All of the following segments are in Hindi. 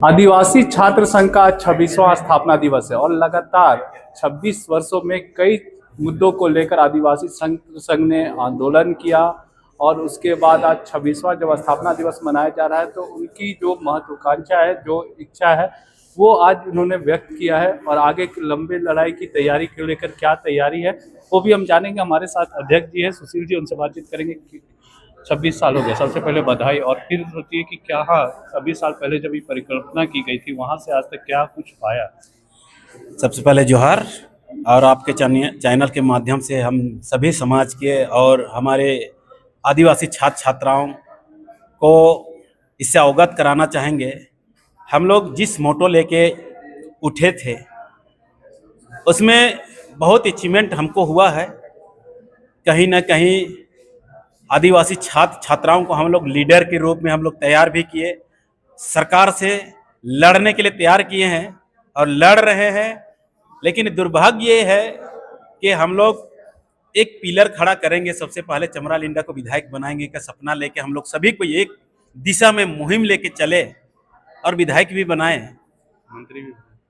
आदिवासी छात्र संघ का 26वां स्थापना दिवस है और लगातार 26 वर्षों में कई मुद्दों को लेकर आदिवासी संघ ने आंदोलन किया और उसके बाद आज 26वां जब स्थापना दिवस मनाया जा रहा है तो उनकी जो महत्वाकांक्षा है, जो इच्छा है, वो आज उन्होंने व्यक्त किया है। और आगे की लंबे लड़ाई की तैयारी को लेकर क्या तैयारी है वो भी हम जानेंगे। हमारे साथ अध्यक्ष जी है, सुशील जी, उनसे बातचीत करेंगे। 26 साल हो गया, सबसे पहले बधाई। और फिर सोचिए कि क्या, हाँ, 26 साल पहले जब ये परिकल्पना की गई थी वहां से आज तक क्या कुछ पाया। सबसे पहले जोहार। और आपके चैनल के माध्यम से हम सभी समाज के और हमारे आदिवासी छात्र छात्राओं को इससे अवगत कराना चाहेंगे। हम लोग जिस मोटो लेके उठे थे उसमें बहुत अचीवमेंट हमको हुआ है। कहीं ना कहीं आदिवासी छात्र छात्राओं को हम लोग लीडर के रूप में हम लोग तैयार भी किए, सरकार से लड़ने के लिए तैयार किए हैं और लड़ रहे हैं। लेकिन दुर्भाग्य ये है कि हम लोग एक पिलर खड़ा करेंगे, सबसे पहले चमरा लिंडा को विधायक बनाएंगे का सपना लेके हम लोग सभी को एक दिशा में मुहिम लेके चले और विधायक भी बनाए,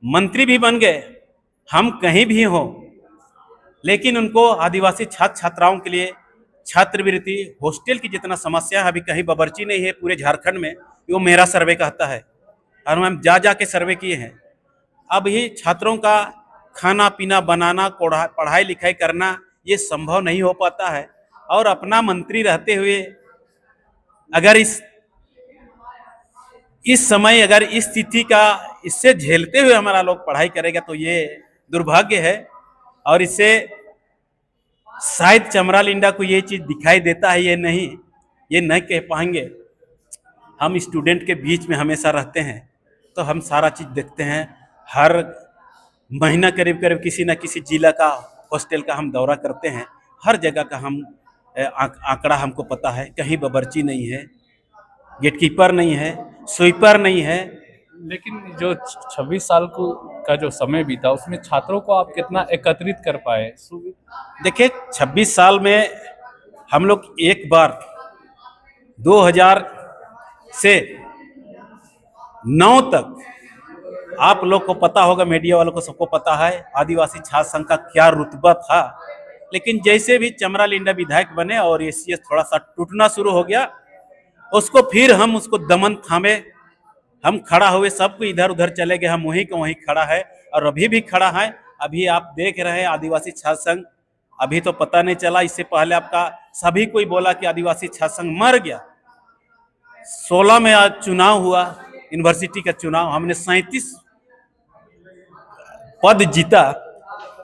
मंत्री भी बन गए। हम कहीं भी हों, लेकिन उनको आदिवासी छात्र छात्राओं के लिए छात्रवृत्ति, हॉस्टल की जितना समस्या है अभी कहीं बबरची नहीं है पूरे झारखंड में। वो मेरा सर्वे कहता है और हम जा के सर्वे किए हैं। अब ही छात्रों का खाना पीना बनाना, पढ़ाई लिखाई करना ये संभव नहीं हो पाता है। और अपना मंत्री रहते हुए अगर इस समय अगर इस स्थिति का इससे झेलते हुए हमारा लोग पढ़ाई करेगा तो ये दुर्भाग्य है। और इससे शायद चमरा लिंडा को ये चीज़ दिखाई देता है, ये नहीं कह पाएंगे। हम स्टूडेंट के बीच में हमेशा रहते हैं तो हम सारा चीज़ देखते हैं। हर महीना करीब करीब किसी न किसी जिला का हॉस्टल का हम दौरा करते हैं। हर जगह का हम आंकड़ा हमको पता है। कहीं बबरची नहीं है, गेटकीपर नहीं है, स्वीपर नहीं है। लेकिन जो 26 साल का जो समय बीता उसमें छात्रों को आप कितना एकत्रित कर पाए? देखिए, 26 साल में हम लोग एक बार 2000 से 9 तक, आप लोग को पता होगा, मीडिया वालों को सबको पता है आदिवासी छात्र संघ का क्या रुतबा था। लेकिन जैसे भी चमरा लिंडा विधायक बने और एसीएस थोड़ा सा टूटना शुरू हो गया, उसको फिर हम उसको दमन थामे, हम खड़ा हुए, सबको इधर उधर चले गए। हम वहीं का वहीं खड़ा है और अभी भी खड़ा है। अभी आप देख रहे हैं आदिवासी छात्र संघ, अभी तो पता नहीं चला, इससे पहले आपका सभी कोई बोला कि आदिवासी छात्र संघ मर गया। 16 में आज चुनाव हुआ, यूनिवर्सिटी का चुनाव, हमने 37 पद जीता।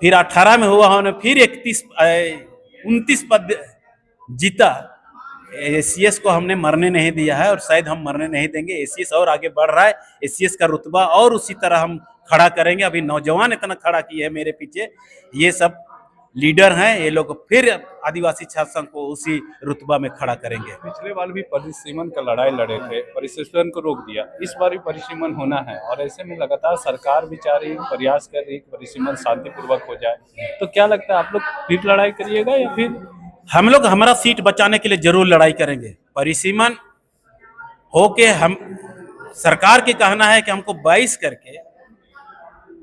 फिर 18 में हुआ, हमने फिर 29 पद जीता। एसीएस को हमने मरने नहीं दिया है और शायद हम मरने नहीं देंगे। एसीएस और आगे बढ़ रहा है, एसीएस का रुतबा और उसी तरह हम खड़ा करेंगे। अभी नौजवान इतना खड़ा किए हैं मेरे पीछे, ये सब लीडर हैं, ये लोग फिर आदिवासी छात्र संघ को उसी रुतबा में खड़ा करेंगे। पिछले बार भी परिसीमन का लड़ाई लड़े थे, परिसीमन को रोक दिया। इस बार भी परिसीमन होना है और ऐसे में लगातार सरकार बेचारी प्रयास कर रही है कि परिसीमन शांतिपूर्वक हो जाए। तो क्या लगता है, आप लोग फिर लड़ाई करिएगा या फिर? हम लोग हमारा सीट बचाने के लिए जरूर लड़ाई करेंगे। परिसीमन होके हम, सरकार के कहना है कि हमको 22 करके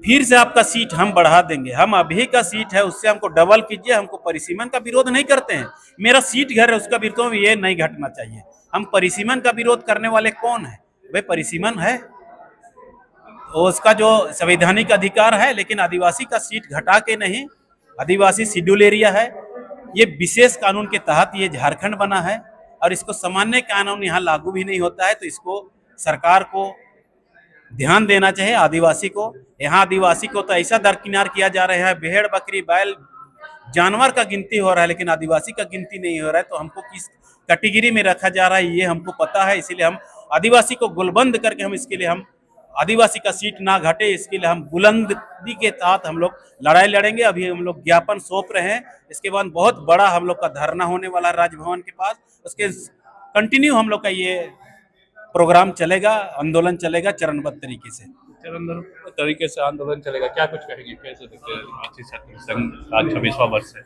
फिर से आपका सीट हम बढ़ा देंगे। हम अभी का सीट है उससे हमको डबल कीजिए। हमको परिसीमन का विरोध नहीं करते हैं, मेरा सीट घर है उसका विरोध ये नहीं घटना चाहिए। हम परिसीमन का विरोध करने वाले कौन है? भाई परिसीमन है तो उसका जो संवैधानिक अधिकार है, लेकिन आदिवासी का सीट घटा के नहीं। आदिवासी शेड्यूल एरिया है, ये विशेष कानून के तहत ये झारखंड बना है और इसको सामान्य कानून यहाँ लागू भी नहीं होता है। तो इसको सरकार को ध्यान देना चाहिए। आदिवासी को, यहाँ आदिवासी को तो ऐसा दरकिनार किया जा रहा है, भेड़ बकरी बैल जानवर का गिनती हो रहा है लेकिन आदिवासी का गिनती नहीं हो रहा है। तो हमको किस कैटेगरी में रखा जा रहा है ये हमको पता है। इसीलिए हम आदिवासी को गुलबंद करके हम इसके लिए हम आदिवासी का सीट ना घटे, इसके लिए हम बुलंदी के साथ हम लोग लड़ाई लड़ेंगे। अभी हम लोग ज्ञापन सौंप रहे हैं, इसके बाद बहुत बड़ा हम लोग का धरना होने वाला है राजभवन के पास। उसके कंटिन्यू हम लोग का ये प्रोग्राम चलेगा, आंदोलन चलेगा चरणबद्ध तरीके से। चरणबद्ध तरीके से आंदोलन चलेगा। क्या कुछ कहेंगे, कैसे देखते हैं आदिवासी छात्र संघ आज 26वां वर्ष है?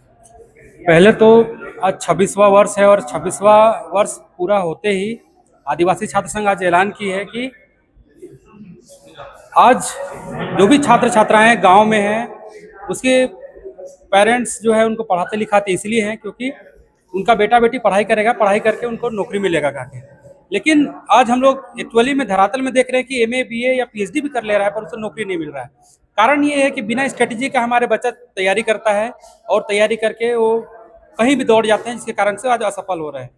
पहले तो आज 26वां वर्ष है और 26वां वर्ष पूरा होते ही आदिवासी छात्र संघ आज ऐलान की है कि आज जो भी छात्र छात्राएं गांव में हैं, उसके पेरेंट्स जो है उनको पढ़ाते लिखाते इसलिए हैं क्योंकि उनका बेटा बेटी पढ़ाई करेगा, पढ़ाई करके उनको नौकरी मिलेगा करके। लेकिन आज हम लोग एक्चुअली में धरातल में देख रहे हैं कि एमए बीए या पीएचडी भी कर ले रहा है पर उसे नौकरी नहीं मिल रहा है। कारण ये है कि बिना स्ट्रेटेजी का हमारे बच्चा तैयारी करता है और तैयारी करके वो कहीं भी दौड़ जाते हैं, जिसके कारण से आज असफल हो रहे हैं।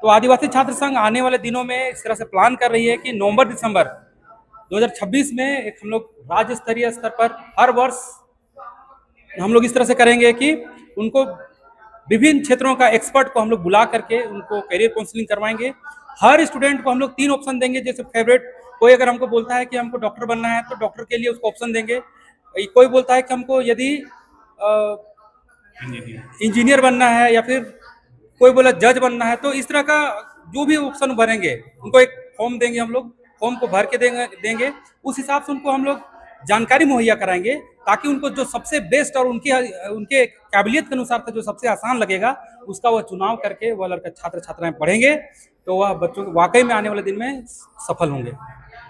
तो आदिवासी छात्र संघ आने वाले दिनों में इस तरह से प्लान कर रही है कि नवंबर दिसंबर 2026 में एक हम लोग राज्य स्तरीय स्तर पर हर वर्ष हम लोग इस तरह से करेंगे कि उनको विभिन्न क्षेत्रों का एक्सपर्ट को हम लोग बुला करके उनको करियर काउंसलिंग करवाएंगे। हर स्टूडेंट को हम लोग 3 ऑप्शन देंगे, जैसे फेवरेट कोई अगर हमको बोलता है कि हमको डॉक्टर बनना है तो डॉक्टर के लिए उसको ऑप्शन देंगे। कोई बोलता है कि हमको यदि इंजीनियर बनना है या फिर कोई बोला जज बनना है, तो इस तरह का जो भी ऑप्शन भरेंगे उनको एक फॉर्म देंगे, हम लोग फॉर्म को भर के देंगे। उस हिसाब से उनको हम लोग जानकारी मुहैया कराएंगे ताकि उनको जो सबसे बेस्ट और उनके काबिलियत के अनुसार जो सबसे आसान लगेगा उसका वह चुनाव करके वह लड़का छात्र छात्राएं पढ़ेंगे तो वह बच्चों वाकई में आने वाले दिन में सफल होंगे।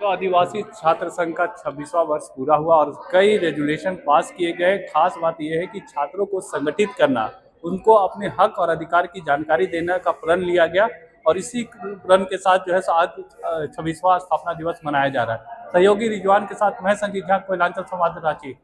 तो आदिवासी छात्र संघ का 26वां वर्ष पूरा हुआ और कई रेजुलेशन पास किए गए। खास बात यह है कि छात्रों को संगठित करना, उनको अपने हक और अधिकार की जानकारी देने का प्रण लिया गया और इसी प्रण के साथ जो है आज 26वां स्थापना दिवस मनाया जा रहा है। सहयोगी रिजवान के साथ मैं संजीव झा, कोयलांचल संवाद, रांची।